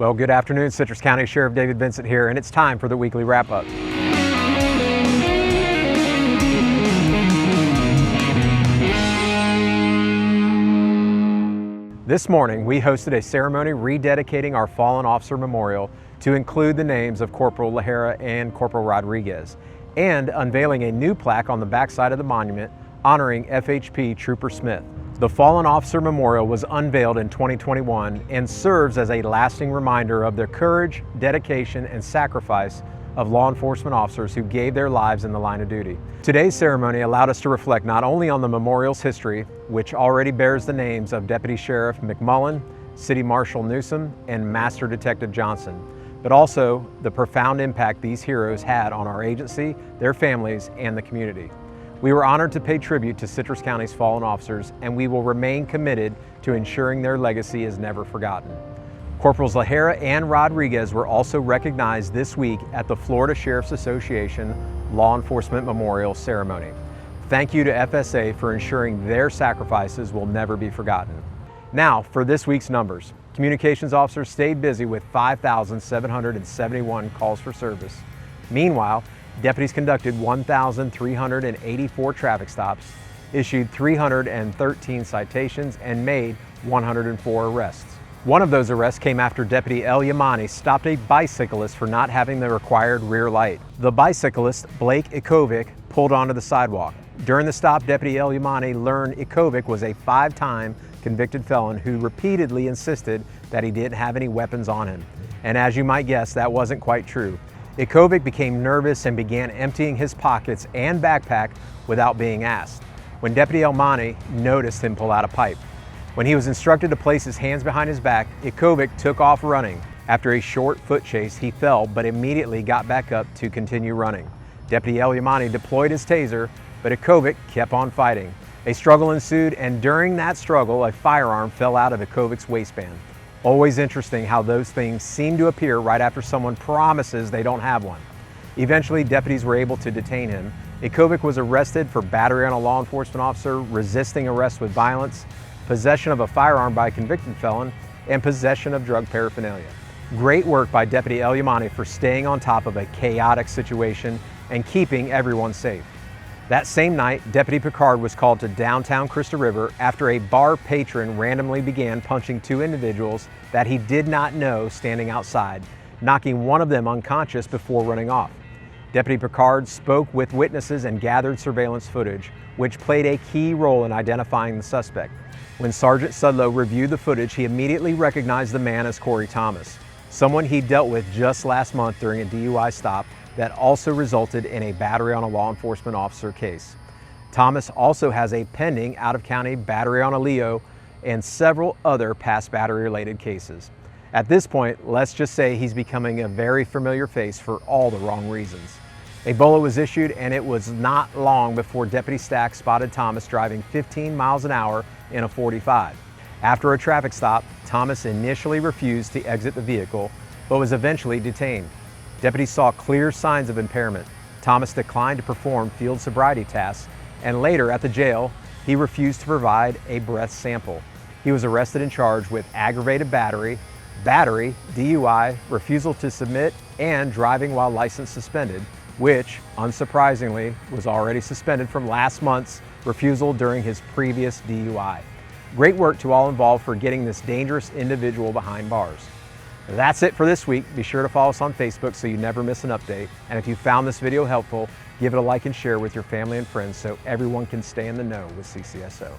Well, good afternoon, Citrus County Sheriff David Vincent here, and it's time for the weekly wrap-up. This morning, we hosted a ceremony rededicating our fallen officer memorial to include the names of Corporal Lahara and Corporal Rodriguez, and unveiling a new plaque on the backside of the monument honoring FHP Trooper Smith. The Fallen Officer Memorial was unveiled in 2021 and serves as a lasting reminder of the courage, dedication, and sacrifice of law enforcement officers who gave their lives in the line of duty. Today's ceremony allowed us to reflect not only on the memorial's history, which already bears the names of Deputy Sheriff McMullen, City Marshal Newsom, and Master Detective Johnson, but also the profound impact these heroes had on our agency, their families, and the community. We were honored to pay tribute to Citrus County's fallen officers, and we will remain committed to ensuring their legacy is never forgotten. Corporals Lahara and Rodriguez were also recognized this week at the Florida Sheriff's Association Law Enforcement Memorial Ceremony. Thank you to FSA for ensuring their sacrifices will never be forgotten. Now, for this week's numbers. Communications officers stayed busy with 5,771 calls for service. Meanwhile, deputies conducted 1,384 traffic stops, issued 313 citations, and made 104 arrests. One of those arrests came after Deputy El Yamani stopped a bicyclist for not having the required rear light. The bicyclist, Blake Ikovic, pulled onto the sidewalk. During the stop, Deputy El Yamani learned Ikovic was a 5-time convicted felon who repeatedly insisted that he didn't have any weapons on him. And as you might guess, that wasn't quite true. Ikovic became nervous and began emptying his pockets and backpack without being asked, when Deputy El Yamani noticed him pull out a pipe. When he was instructed to place his hands behind his back, Ikovic took off running. After a short foot chase, he fell but immediately got back up to continue running. Deputy El Yamani deployed his taser, but Ikovic kept on fighting. A struggle ensued, and during that struggle, a firearm fell out of Ikovic's waistband. Always interesting how those things seem to appear right after someone promises they don't have one. Eventually, deputies were able to detain him. Ikovic was arrested for battery on a law enforcement officer, resisting arrest with violence, possession of a firearm by a convicted felon, and possession of drug paraphernalia. Great work by Deputy El Yamani for staying on top of a chaotic situation and keeping everyone safe. That same night, Deputy Picard was called to downtown Crystal River after a bar patron randomly began punching 2 individuals that he did not know standing outside, knocking one of them unconscious before running off. Deputy Picard spoke with witnesses and gathered surveillance footage, which played a key role in identifying the suspect. When Sergeant Sudlow reviewed the footage, he immediately recognized the man as Corey Thomas, someone he dealt with just last month during a DUI stop that also resulted in a battery on a law enforcement officer case. Thomas also has a pending out-of-county battery on a Leo and several other past battery-related cases. At this point, let's just say he's becoming a very familiar face for all the wrong reasons. A BOLA was issued, and it was not long before Deputy Stack spotted Thomas driving 15 miles an hour in a 45. After a traffic stop, Thomas initially refused to exit the vehicle, but was eventually detained. Deputies saw clear signs of impairment. Thomas declined to perform field sobriety tests, and later at the jail, he refused to provide a breath sample. He was arrested and charged with aggravated battery, DUI, refusal to submit, and driving while license suspended, which, unsurprisingly, was already suspended from last month's refusal during his previous DUI. Great work to all involved for getting this dangerous individual behind bars. That's it for this week. Be sure to follow us on Facebook so you never miss an update. And if you found this video helpful, give it a like and share with your family and friends so everyone can stay in the know with CCSO.